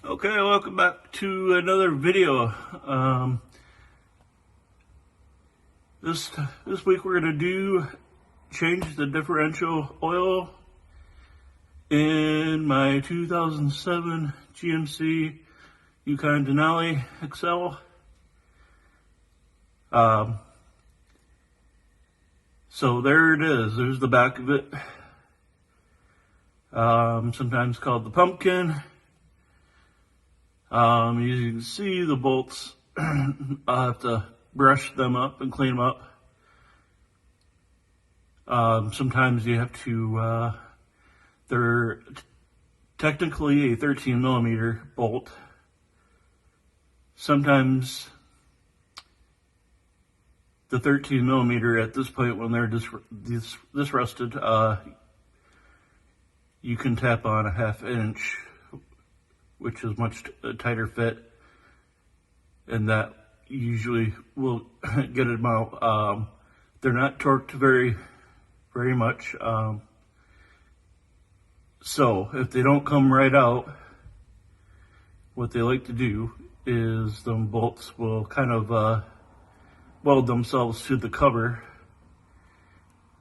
Okay, welcome back to another video. This week we're gonna change the differential oil in my 2007 GMC Yukon XL. So there it is. There's the back of it. Sometimes called the pumpkin. As you can see, the bolts, I'll have to brush them up and clean them up. Sometimes you have to, they're technically a 13 millimeter bolt. Sometimes the 13 millimeter at this point, when they're this rusted, you can tap on a 1/2 inch, which is much tighter fit, and that usually will get them out. They're not torqued very much, so if they don't come right out, what they like to do is them bolts will kind of weld themselves to the cover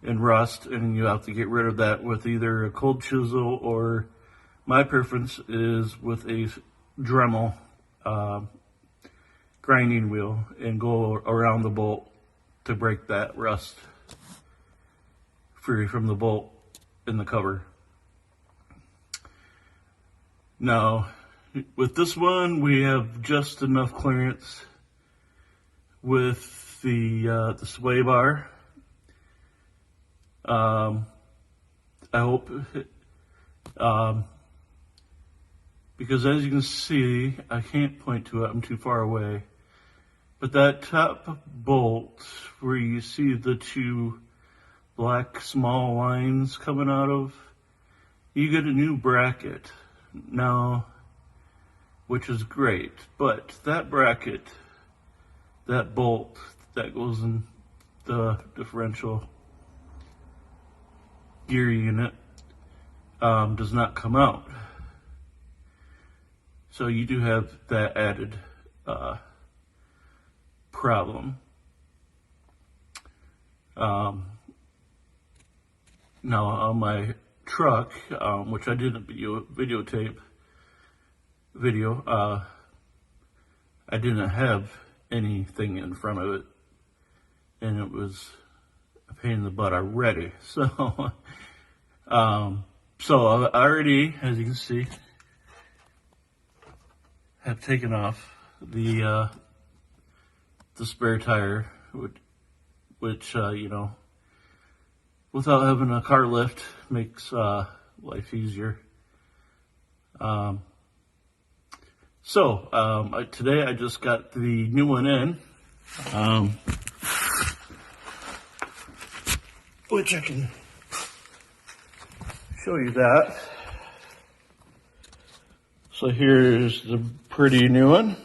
and rust, and you have to get rid of that with either a cold chisel, or my preference is with a Dremel grinding wheel, and go around the bolt to break that rust free from the bolt in the cover. Now, with this one, we have just enough clearance with the sway bar. I hope, because as you can see, I can't point to it, I'm too far away, but that top bolt where you see the two black small lines coming out of, you get a new bracket now, which is great, but that bracket, that bolt that goes in the differential gear unit, does not come out. So you do have that added problem. Now on my truck, which I didn't videotape, I didn't have anything in front of it, and it was a pain in the butt already. So, so I already, as you can see, have taken off the spare tire, which you know, without having a car lift, makes life easier. Today I just got the new one in, which I can show you that. So here's the pretty new one,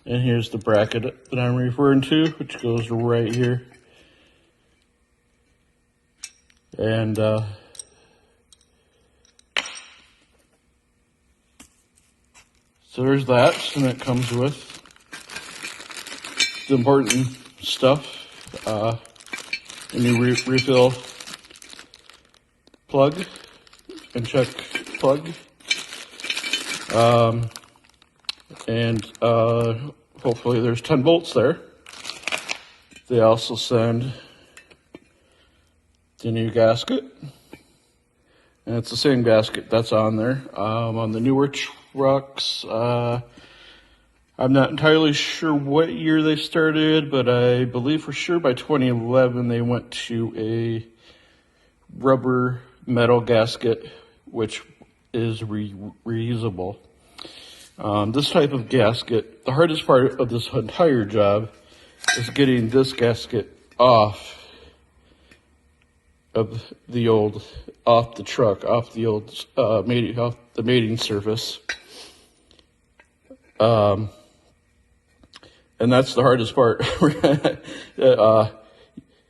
and here's the bracket that I'm referring to, which goes right here. And so there's that, and it comes with the important stuff, a new refill plug and check plug, and hopefully there's 10 bolts there. They also send the new gasket, and it's the same gasket that's on there. On the newer trucks, I'm not entirely sure what year they started, but I believe for sure by 2011 they went to a rubber metal gasket, which is reusable. This type of gasket, the hardest part of this entire job is getting this gasket off the truck, off the old mating surface. And that's the hardest part.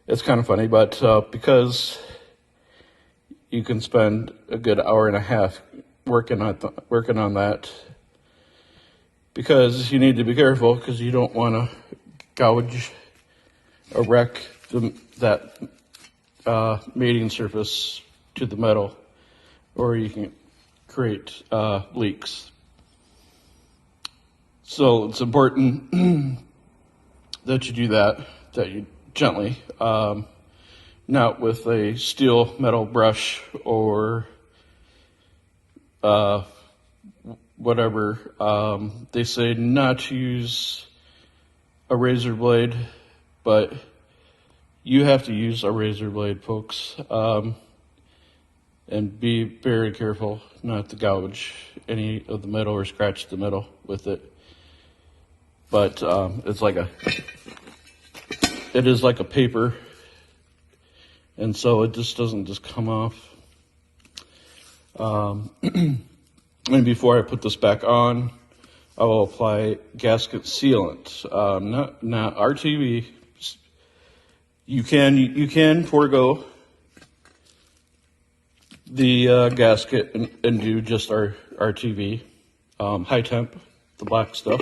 It's kind of funny, but because you can spend a good hour and a half working on that, because you need to be careful because you don't want to gouge or wreck that mating surface to the metal, or you can create leaks. So it's important that you do that you gently, not with a steel metal brush or whatever. They say not to use a razor blade, but you have to use a razor blade, folks. And be very careful not to gouge any of the metal or scratch the metal with it. But it is like a paper, and so it just doesn't just come off. And before I put this back on, I will apply gasket sealant, not RTV. You can forego the gasket and do just our RTV, high temp, the black stuff,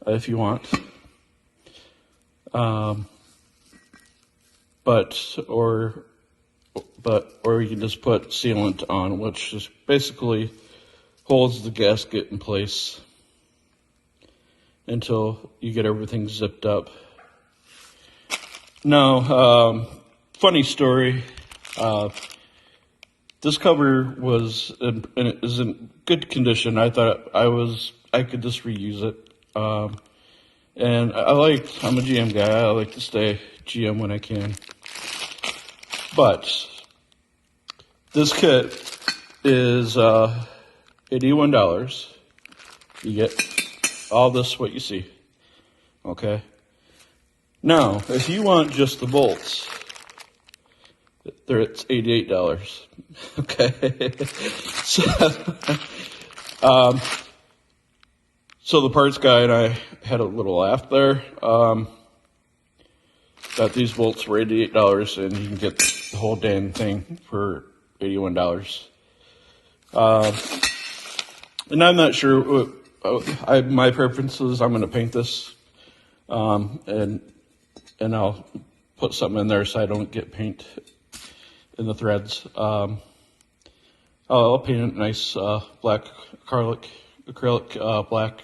if you want. Or you can just put sealant on, which just basically holds the gasket in place until you get everything zipped up. Now, funny story. This cover is in good condition. I thought I could just reuse it. And I'm a GM guy. I like to stay GM when I can. But this kit is $81. You get all this, what you see. Okay. Now, if you want just the bolts, it's $88. Okay. So the parts guy and I had a little laugh there. That these bolts for $88 and you can get the whole damn thing for $81. And I'm not sure. My preference is I'm going to paint this, and I'll put something in there so I don't get paint in the threads. I'll paint it nice black acrylic black,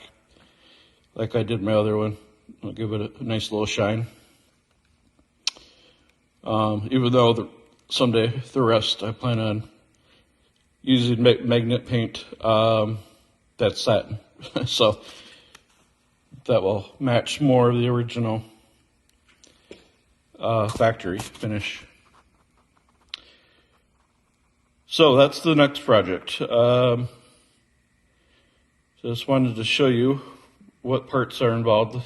like I did my other one. I'll give it a nice little shine. Even though someday the rest I plan on using magnet paint, that's satin, so that will match more of the original factory finish. So that's the next project. Just wanted to show you what parts are involved,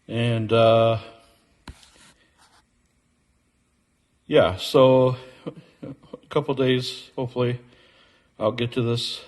and yeah, so a couple days, hopefully, I'll get to this.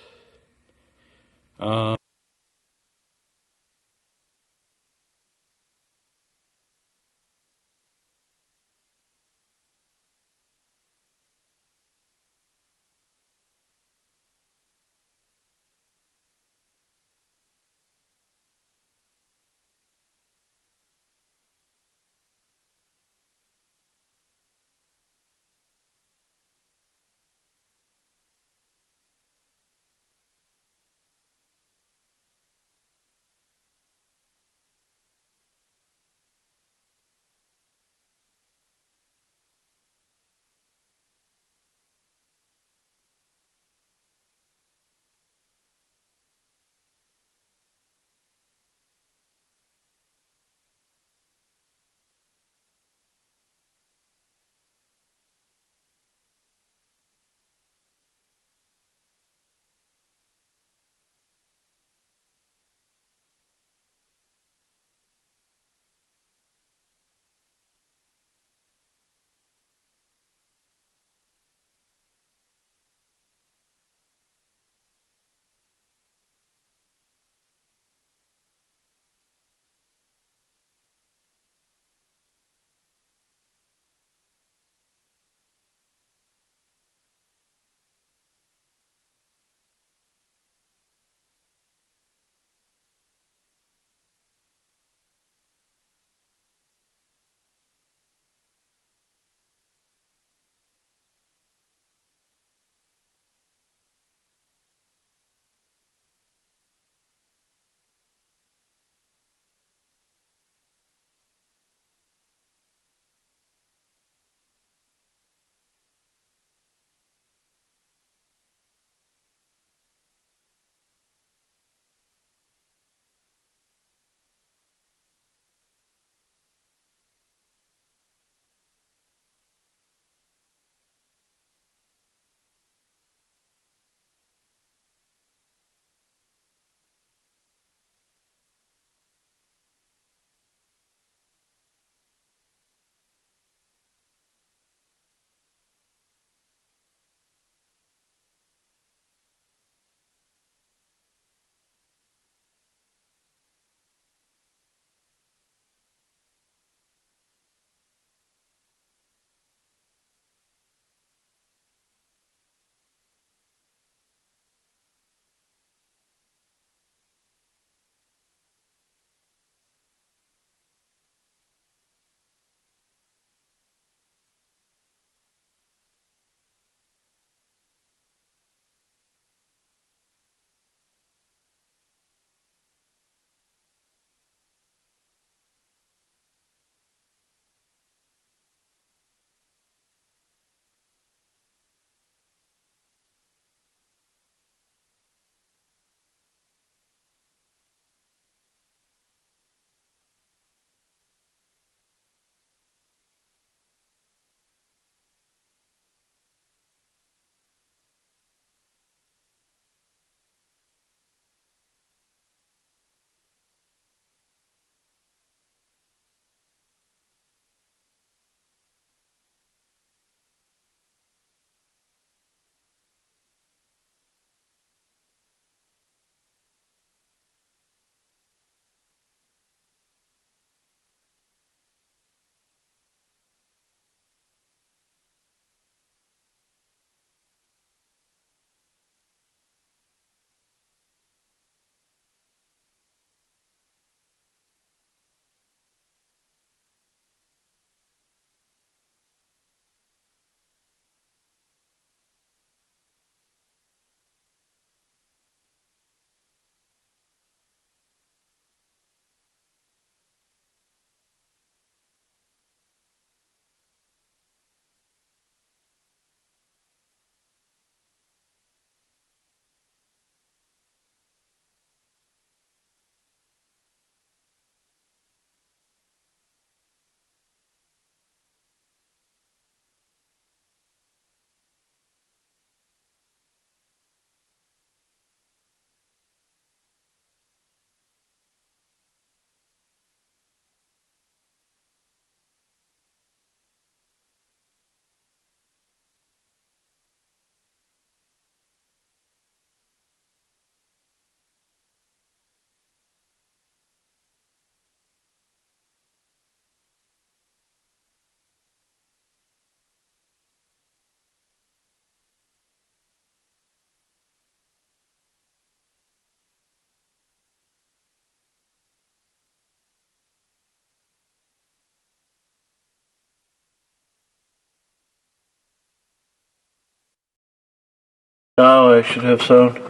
Now I should have sound.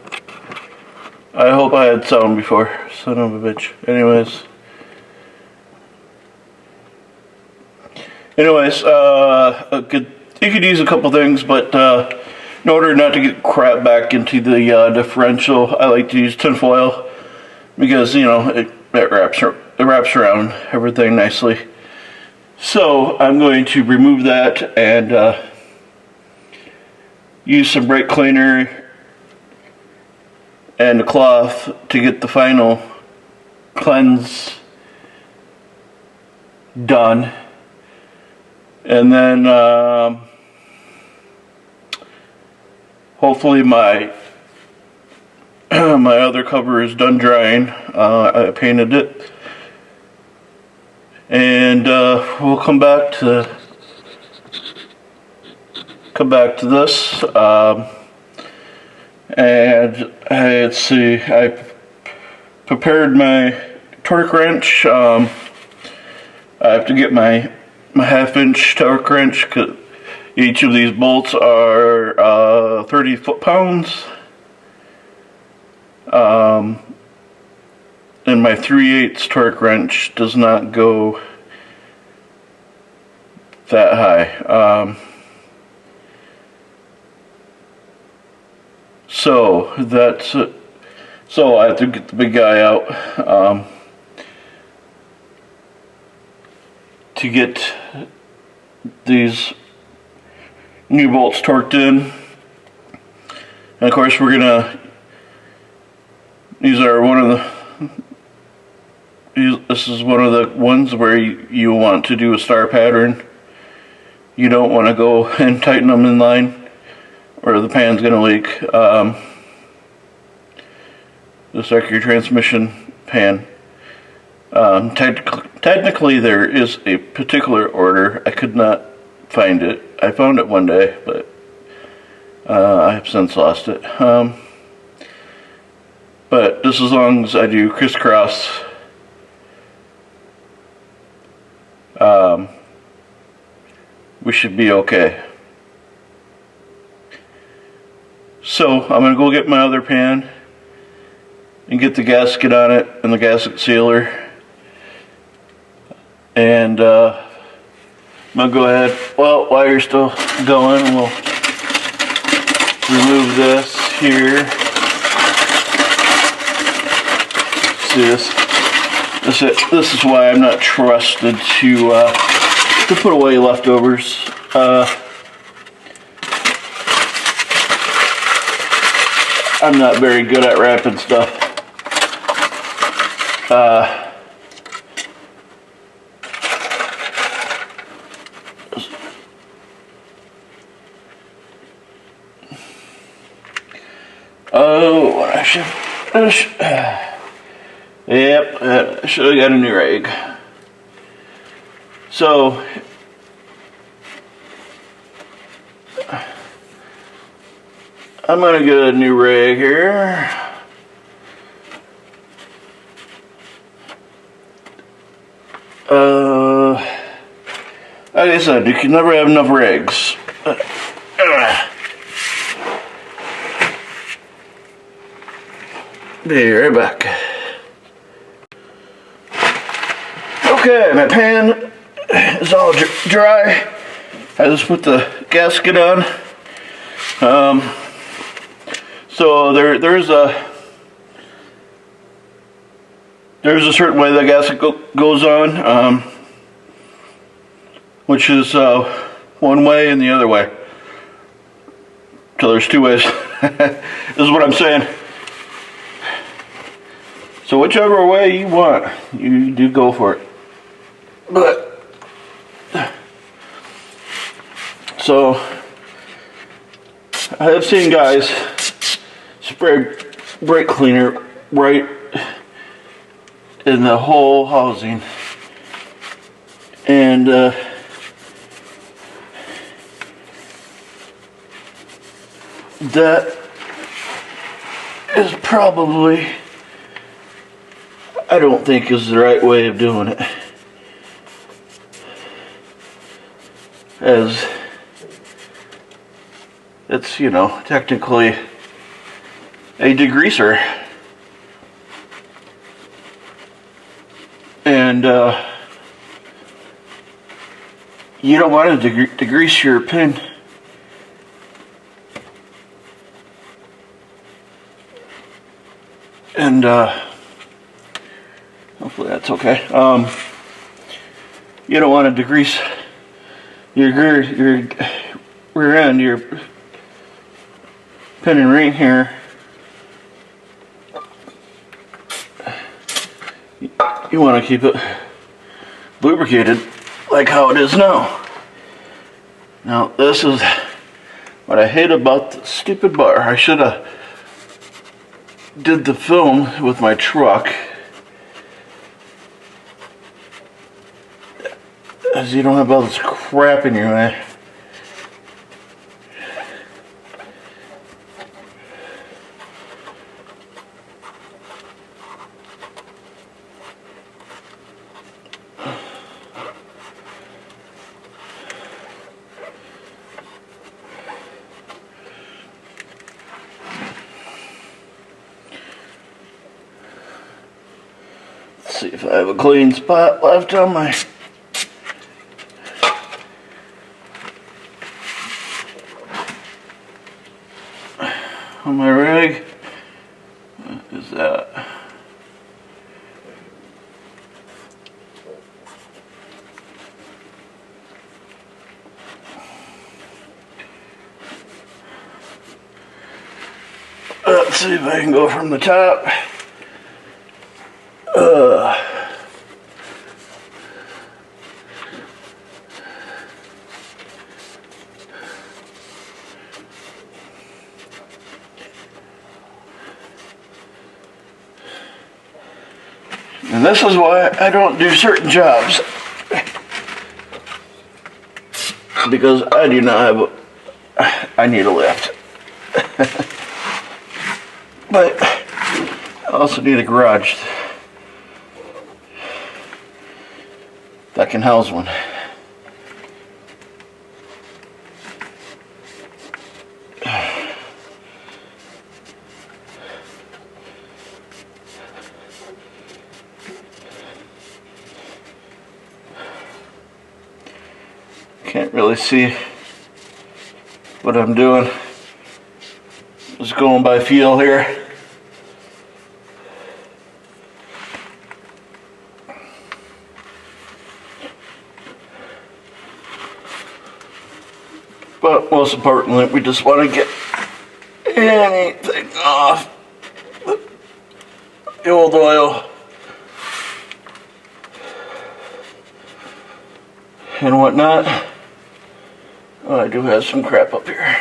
I hope I had sound before. Son of a bitch. Anyways, you could use a couple things, but in order not to get crap back into the differential, I like to use tinfoil because it wraps around everything nicely. So I'm going to remove that and use some brake cleaner and a cloth to get the final cleanse done. And then hopefully my my other cover is done drying. I painted it, and we'll come back to this. And let's see. I prepared my torque wrench. I have to get my 1/2-inch torque wrench, because each of these bolts are 30 foot-pounds. And my 3/8 torque wrench does not go that high. So that's it. So I have to get the big guy out to get these new bolts torqued in. And of course these are this is one of the ones where you want to do a star pattern. You don't want to go and tighten them in line or the pan's going to leak. Just like your transmission pan. Technically there is a particular order. I could not find it. I found it one day, but I have since lost it. But just as long as I do crisscross, we should be okay. So I'm going to go get my other pan and get the gasket on it and the gasket sealer. And I'm going to go ahead, well, while you're still going, we'll remove this here. See this is why I'm not trusted to put away leftovers. I'm not very good at wrapping stuff. Oh, I should yep, I should have got a new rag. So I'm gonna get a new rag here. Like I said, you can never have enough rags. Be right back. Okay, my pan is all dry. I just put the gasket on. So there's a certain way the gasket goes on, which is one way and the other way. So there's two ways. This is what I'm saying. So whichever way you want, you do go for it. But so I have seen guys spray brake cleaner right in the whole housing, and that is probably, I don't think, is the right way of doing it. As it's, technically a degreaser. And you don't want to degrease your pin and hopefully that's okay. You don't want to degrease your rear end, your pin and ring here. You want to keep it lubricated like how it is now. Now this is what I hate about the stupid bar. I should have did the film with my truck, as you don't have all this crap in your way. See if I have a clean spot left on my rig. What is that? Let's see if I can go from the top. And this is why I don't do certain jobs, because I do not have I need a lift. But I also need a garage that can house one. Can't really see what I'm doing. Just going by feel here. But most importantly, we just want to get anything off the old oil and whatnot. Oh, I do have some crap up here.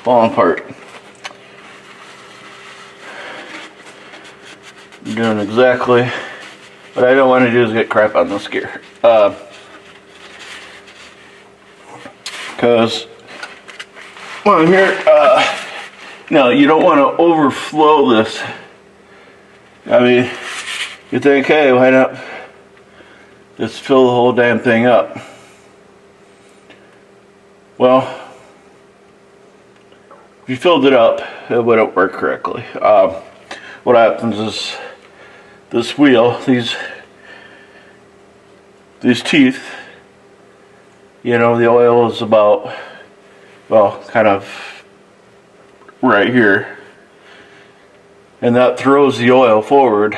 Falling apart. I'm doing exactly what I don't want to do is get crap on this gear. Because well, here, no, you don't want to overflow this. I mean, you think, hey, why not just fill the whole damn thing up? Well, if you filled it up, it wouldn't work correctly. What happens is this wheel, these teeth, you know, the oil is about, well, kind of right here, and that throws the oil forward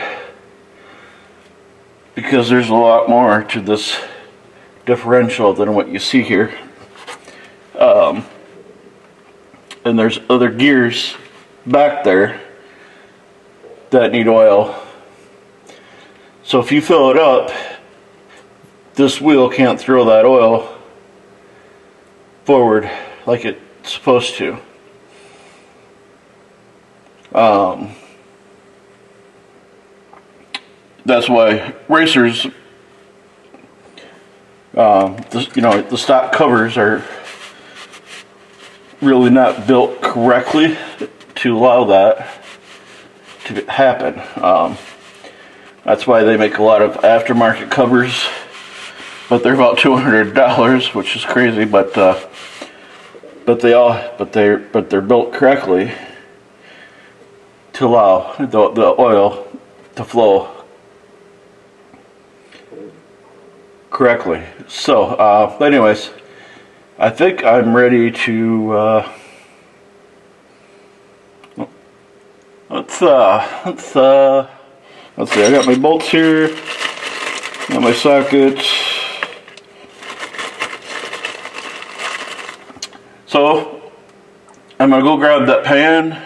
because there's a lot more to this differential than what you see here. And there's other gears back there that need oil. So if you fill it up, this wheel can't throw that oil forward like it's supposed to. That's why racers, you know, the stock covers are really not built correctly to allow that to happen. That's why they make a lot of aftermarket covers, but they're about $200, which is crazy. But they're built correctly to allow the oil to flow correctly. So, anyways, I think I'm ready to. Let's see. I got my bolts here. Got my sockets. So I'm gonna go grab that pan,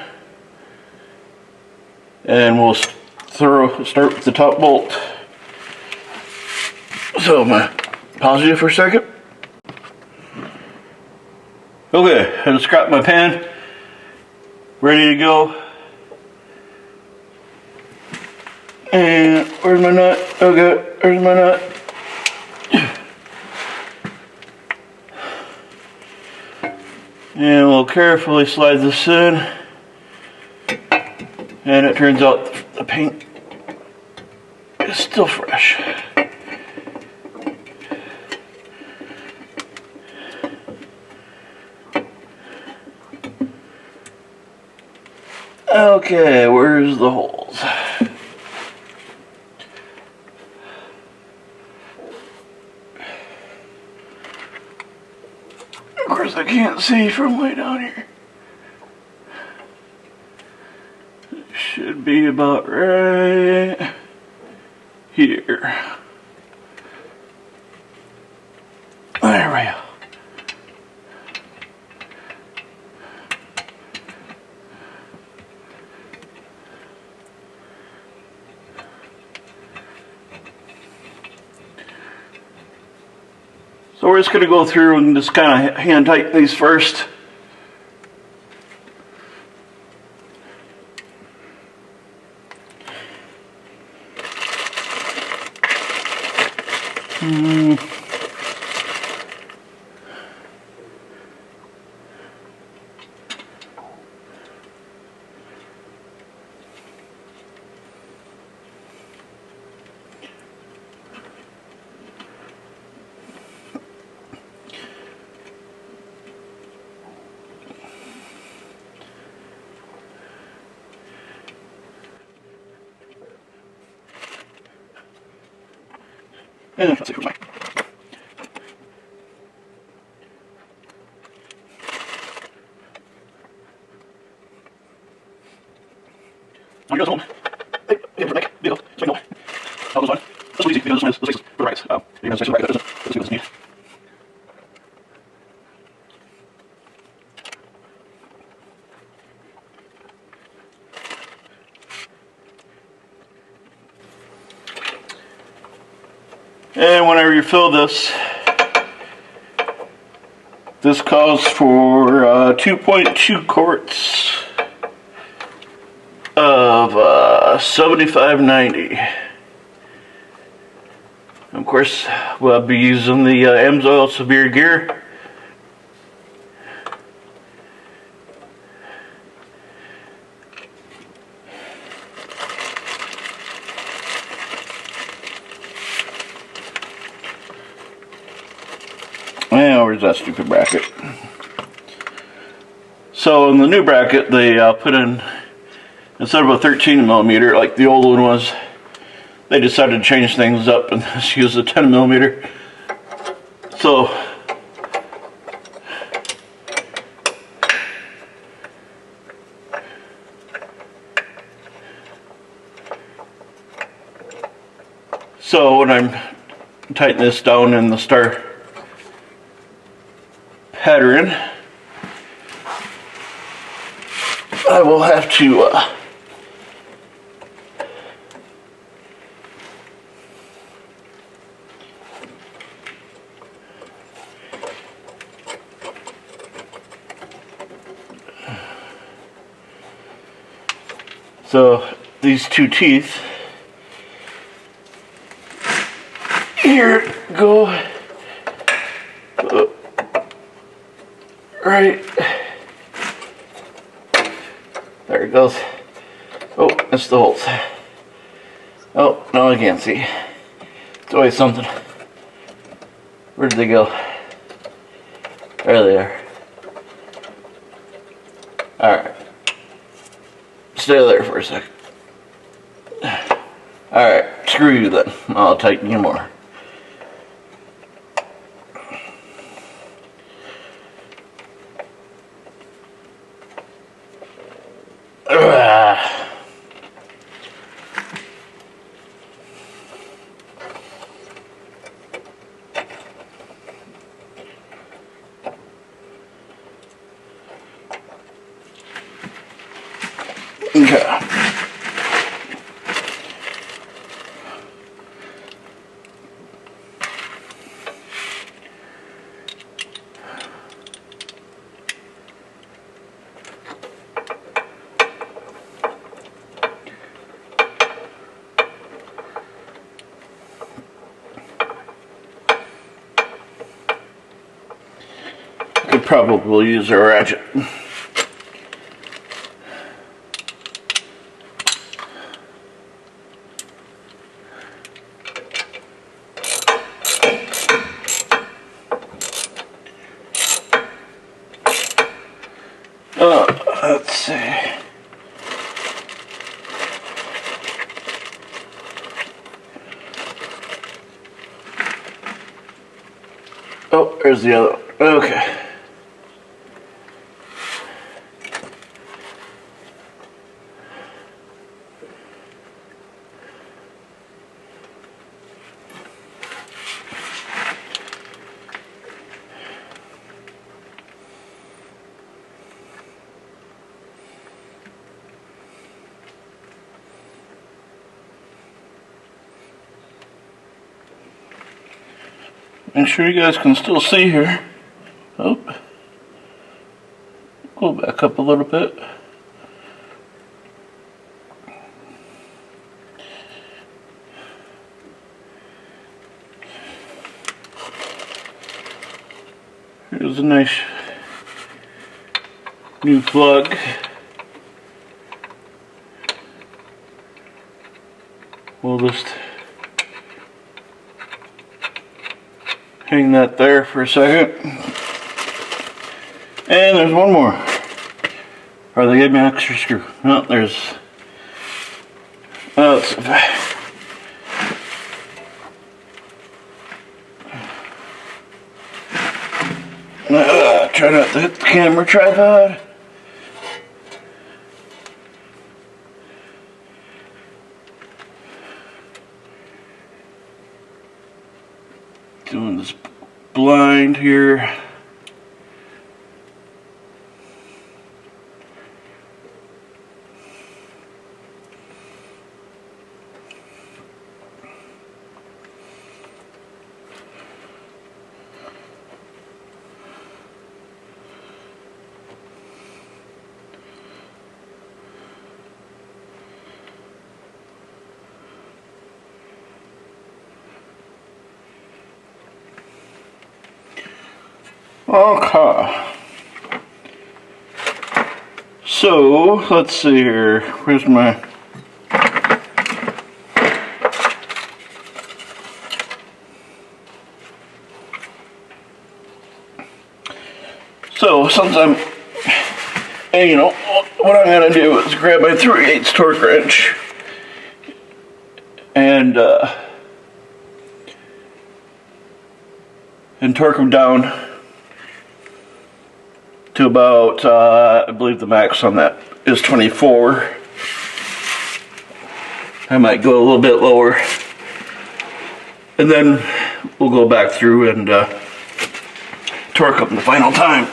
and we'll start with the top bolt. So I'm gonna pause you for a second. Okay, I just got my pan ready to go. And where's my nut? Okay, where's my nut? And we'll carefully slide this in. And it turns out the paint is still fresh. Okay, where's the holes? Of course, I can't see from way down here. It should be about right here. There we go. So we're just going to go through and just kind of hand tighten these first. And let's see who's mine. I'm going to go home. Hey, make vehicle. So I know how it goes on. That's easy because this one is for the rights. You can say right, that doesn't see what this needs. And when I refill this, this calls for 2.2 quarts of 75.90. Of course, we'll be using the Amsoil Severe Gear. Now, where's that stupid bracket? So in the new bracket, they put in, instead of a 13 millimeter like the old one was, they decided to change things up and just use a 10 millimeter. So when I'm tightening this down in the star pattern, I will have to so these two teeth here go right There it goes. Oh, that's the holes. Oh, no, I can't see. It's always something. Where did they go? There they are. Alright. Stay there for a second. Alright, screw you then. I'll tighten you more. Okay. Could probably use a ratchet. Let's see. Oh, there's the other one. Okay. Make sure you guys can still see here. Oh, go back up a little bit. Here's a nice new plug. We'll just hang that there for a second. And there's one more. Or they gave me an extra screw. No, there's... Oh, it's... Try not to hit the camera tripod. Doing this blind here. Okay. So, let's see here. Where's my... So, since I'm... And you know, what I'm going to do is grab my 3/8 torque wrench and torque them down to about, I believe the max on that is 24. I might go a little bit lower. And then we'll go back through and torque them the final time.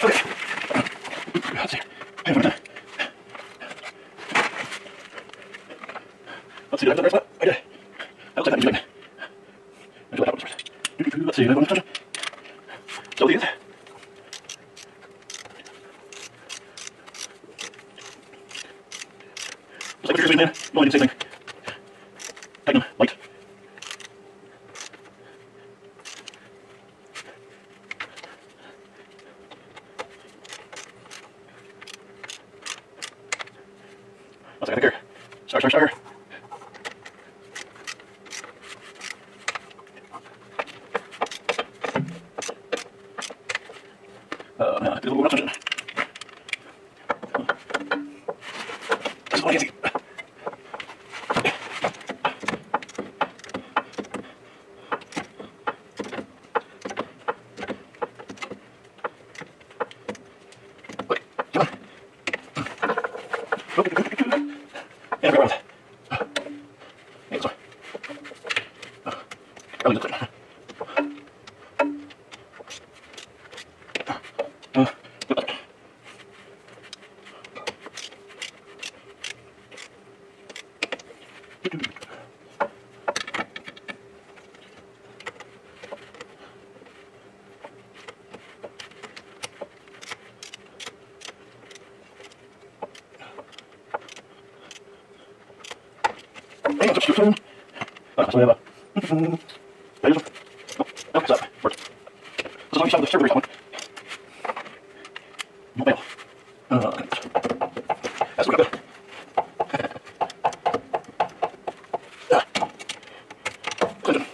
Okay. Let's see. Let's see, do I have the right spot? I did. That looks like that means right. Let's see, do I have one touch? So these. Just like pictures, man. You only do the same thing. Tighten them, light. Once I got here. Start. Man, I did a little rough touch it. That's all I can see. Look, come on. And I'll go around. Yeah, sorry. I'll leave it there. Hey, what's up, Stephen? So we have a... There's a... Oh, what's up? Works. This is how you sound the server one. No bail. That's what we got there. Clinton.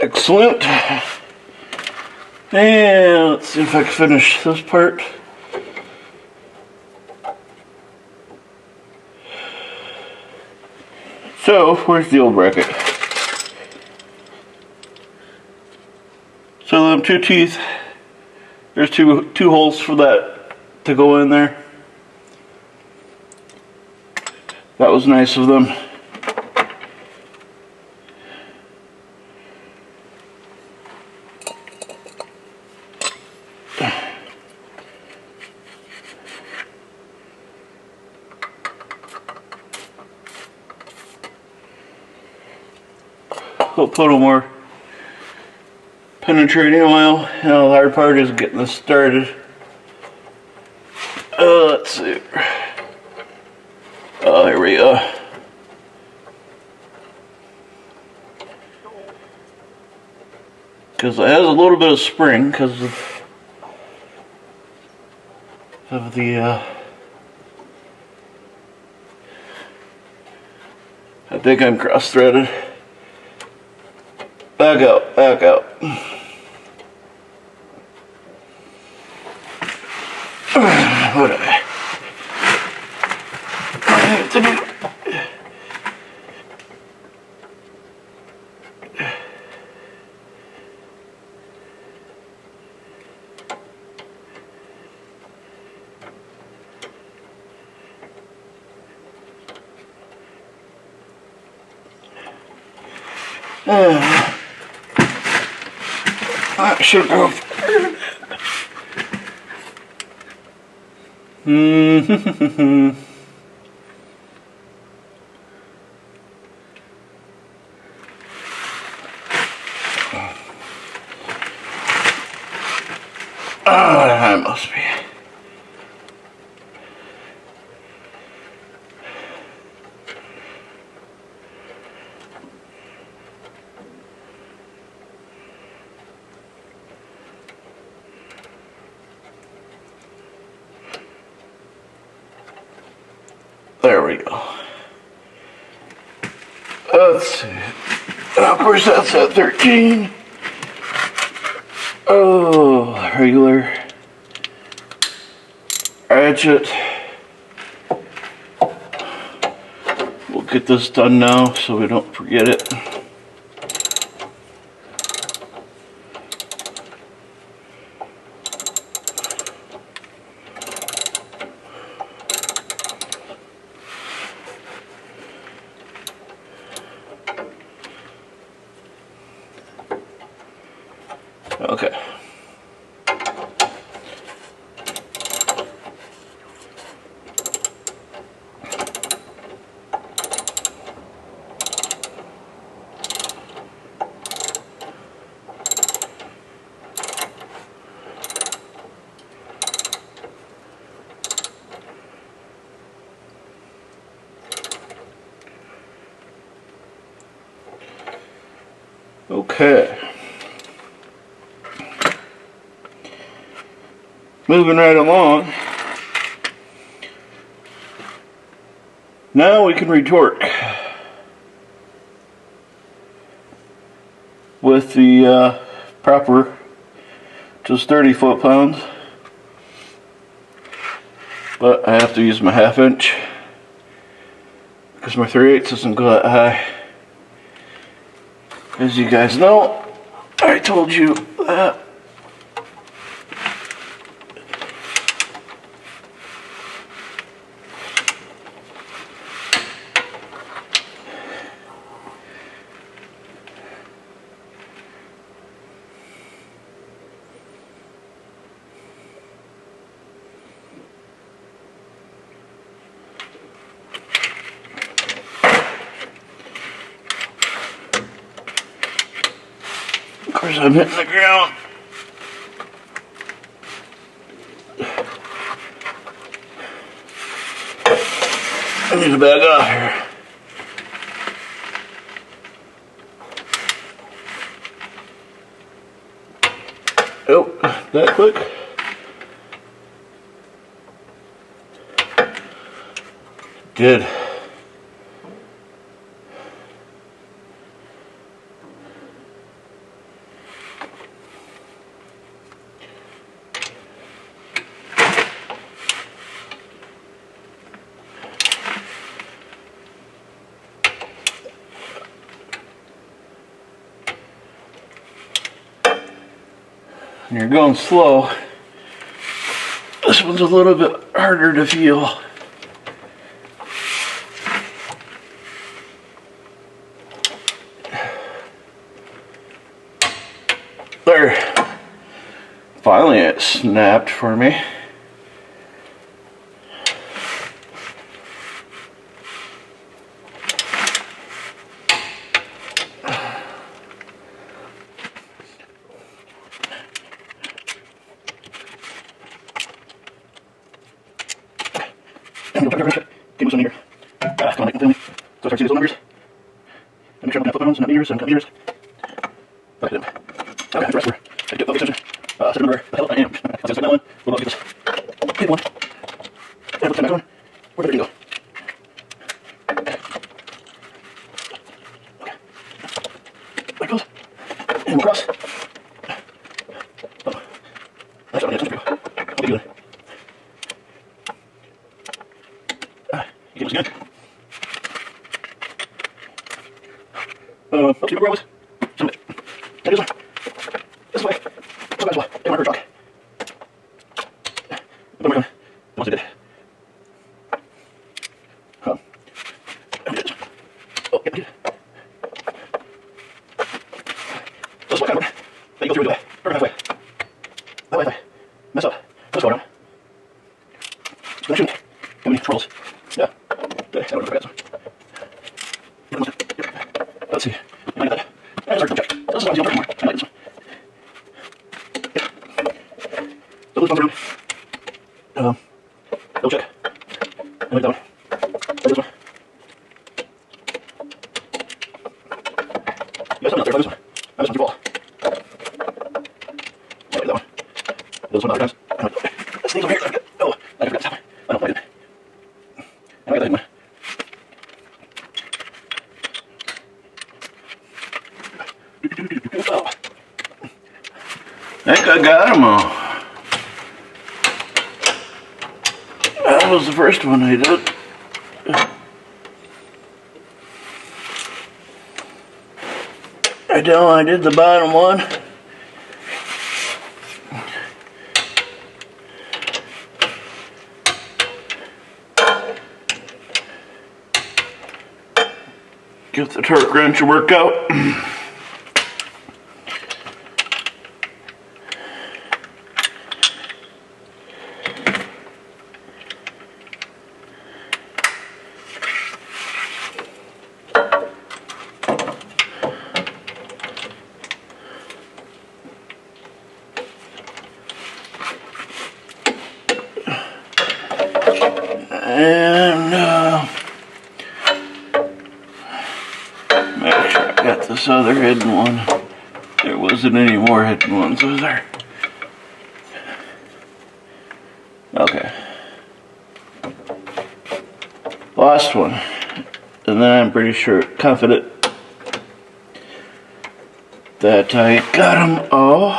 Excellent. And let's see if I can finish this part. So, where's the old bracket? So them two teeth, there's two holes for that to go in there. That was nice of them. We'll put a more penetrating oil. Now the hard part is getting this started. Let's see. Oh, here we go. Because it has a little bit of spring because of the I think I'm cross-threaded. Back out, back out. What did I have to do? That should go. That must be. There we go. Let's see. Of course, that's at 13. Oh, regular ratchet. We'll get this done now so we don't forget it. Okay. Okay. Moving right along. Now we can retorque with the proper just 30 foot-pounds, but I have to use my 1/2 inch because my 3/8 doesn't go that high. As you guys know, I told you that. Of course, I'm hitting the ground. I need to back off here. Oh, that quick? Did. And you're going slow. This one's a little bit harder to feel. There. Finally it snapped for me. Get this one here. Come on, completely. So I start to see those numbers. And make sure I'm looking at foot-pounds, not meters, and cut meters. Okay, okay, the rest were. I took focus attention. Set number. The hell I am. I'll just that one. We'll get this. Hit one. And look at the next one. Where did it go? Okay. There it goes. And we'll cross. Oh. That's not my attention. What are you doing? You get what's good. Let's see where I was. Some of it. That is one. This way. So that's why. Take my truck. What am I doing? Once I did. I did this one. Oh, yeah, I did. This is what kind of work. Then you go through the way. Turn halfway. That way, if I mess up, let's go down. That shouldn't have any trolls. Yeah. Okay, I don't know if I got some. Let's see. I got that. And start to check. So this is obviously more. I like this one. Yeah. So those ones around. Double check. I like that one. I like this one. You got something out there for this one. This one's your fault. I like that one. This one other times. That sneeze over here. Oh, I forgot to stop. I don't like it. I like that one. Oh. I think I got them all. That was the first one I did. I did the bottom one. Get the torque wrench to work out. And make sure I got this other hidden one. There wasn't any more hidden ones, was there? Okay. Last one. And then I'm pretty sure, confident that I got them all.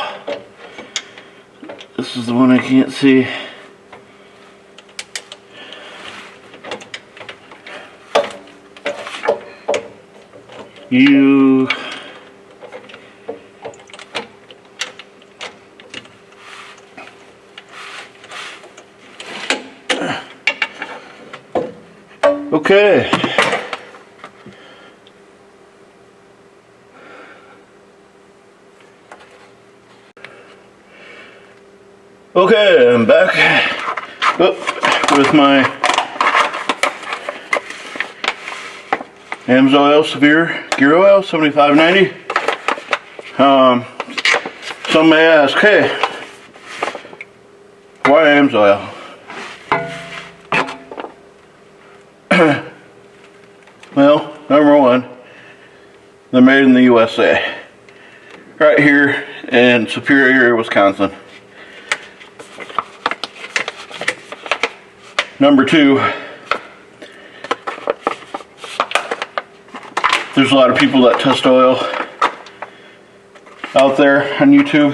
This is the one I can't see. You okay. Okay, I'm back with my Amsoil Severe Gear Oil 7590. Some may ask, hey, why Amsoil? Well, number one, they're made in the USA, right here in Superior, Wisconsin. Number two, there's a lot of people that test oil out there on YouTube.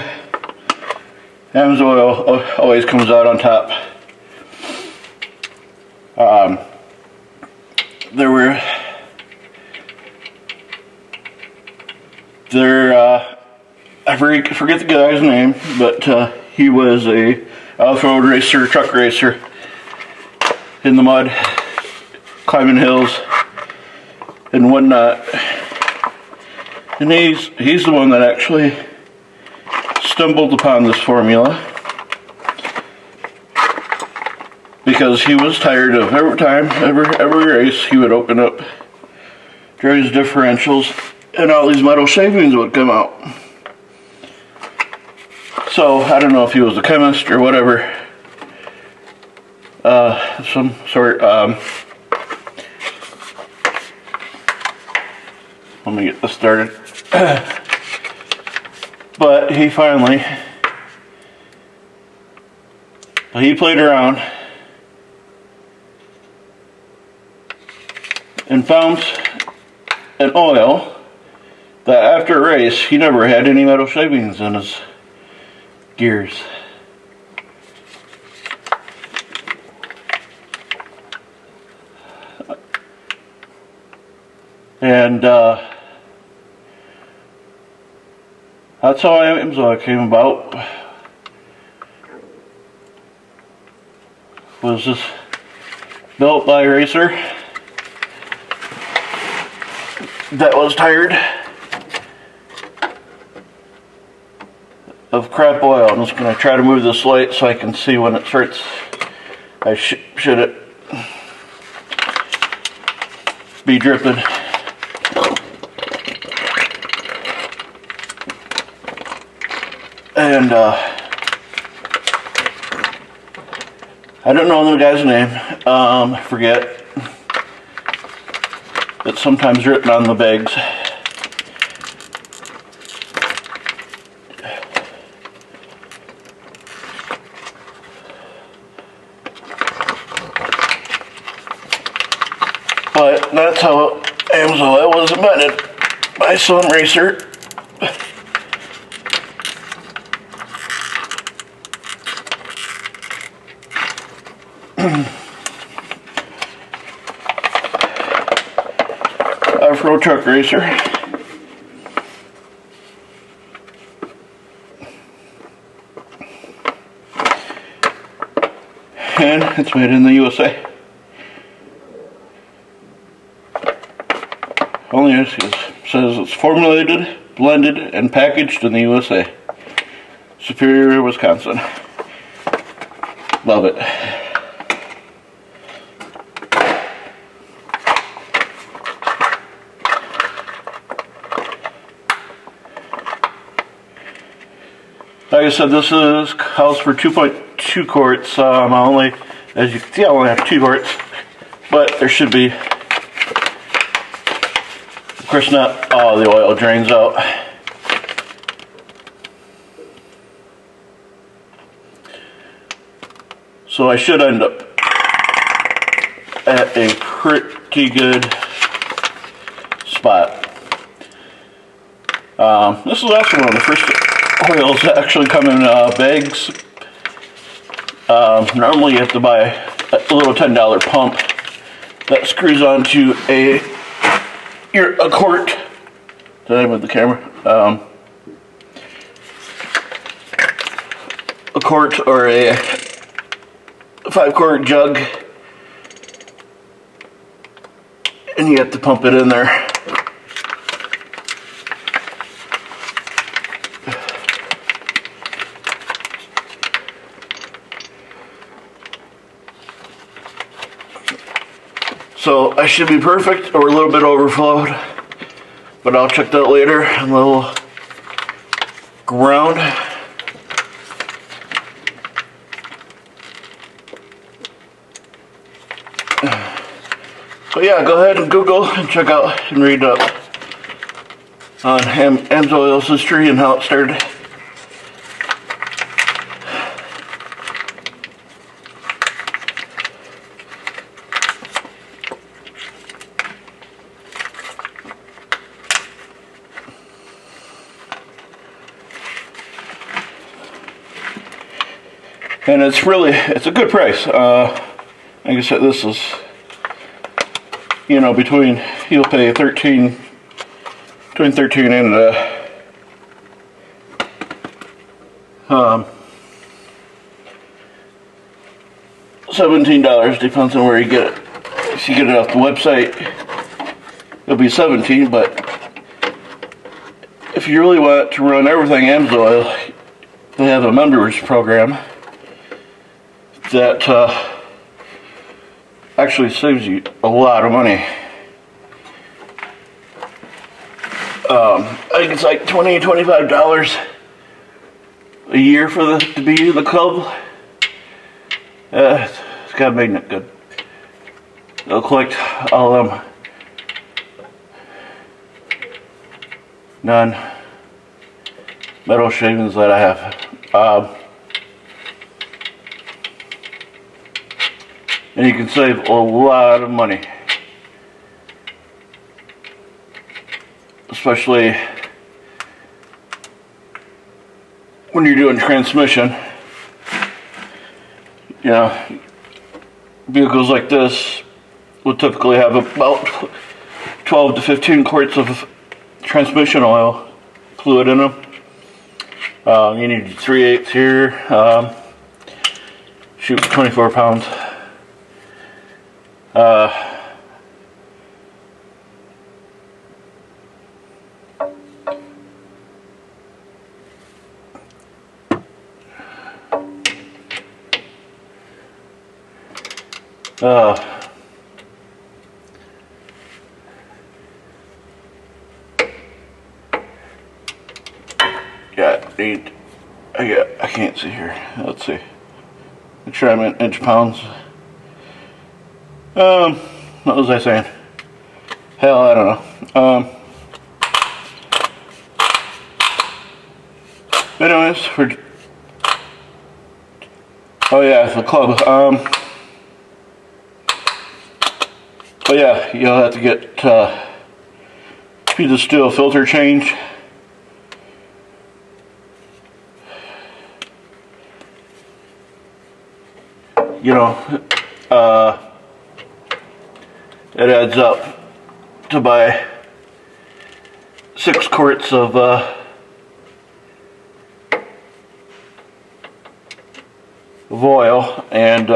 Amsoil always comes out on top. I forget the guy's name, but he was a off-road racer, truck racer, in the mud, climbing hills and whatnot. And he's the one that actually stumbled upon this formula, because he was tired of every race he would open up Dre's differentials and all these metal shavings would come out. So I don't know if he was a chemist or whatever, some sort. Let me get this started. But he played around and found an oil that after a race he never had any metal shavings in his gears. And that's how Amsoil came about. Was just built by a racer that was tired of crap oil. I'm just going to try to move this light so I can see when it starts. I should it be dripping. And I don't know the guy's name. I forget. It's sometimes written on the bags. But that's how Amsoil was invented, by some racer. Off-road truck racer. And it's made in the USA. Only it says it's formulated, blended, and packaged in the USA. Superior, Wisconsin. Love it. Like I said, this calls for 2.2 quarts. As you can see, I only have 2 quarts, but there should be. Of course, not all the oil drains out. So I should end up at a pretty good spot. This is also one of the first oils that actually come in bags. Normally you have to buy a little $10 pump that screws onto a quart. Did I move the camera? A quart or a 5-quart jug, and you have to pump it in there. So I should be perfect or a little bit overflowed, but I'll check that later on the little ground. But yeah, go ahead and Google and check out and read up on Amsoil's history and how it started. And it's a good price. Like I said, this is, you'll pay between 13 and $17, depends on where you get it. If you get it off the website, it'll be $17, but if you really want to run everything Amsoil, they have a members program that actually saves you a lot of money. I think it's like $20, $25 a year to be in the club. It's got making it good. They'll collect all of them non-metal shavings that I have. And you can save a lot of money, especially when you're doing transmission. Vehicles like this will typically have about 12 to 15 quarts of transmission oil fluid in them. You need 3/8 here. Shoot, 24 pounds. I can't see here. Let's see. Make sure I'm in inch pounds. What was I saying? Hell, I don't know. Anyways, oh yeah, the club. But yeah, you'll have to get piece of steel filter change. It adds up to buy 6 quarts of oil, and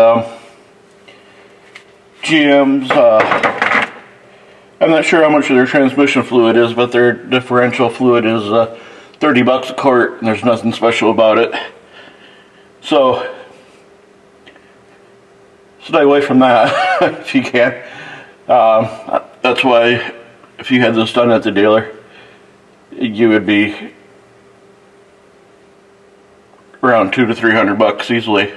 GM's, I'm not sure how much of their transmission fluid is, but their differential fluid is $30 a quart, and there's nothing special about it. So stay away from that if you can. That's why if you had this done at the dealer, you would be around $200 to $300 easily.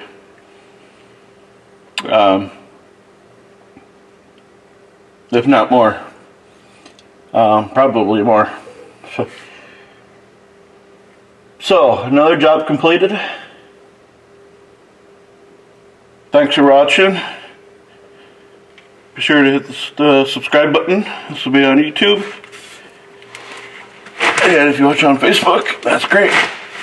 If not more. Probably more. So another job completed. Thanks for watching. Be sure to hit the subscribe button. This will be on YouTube. And if you watch on Facebook, that's great.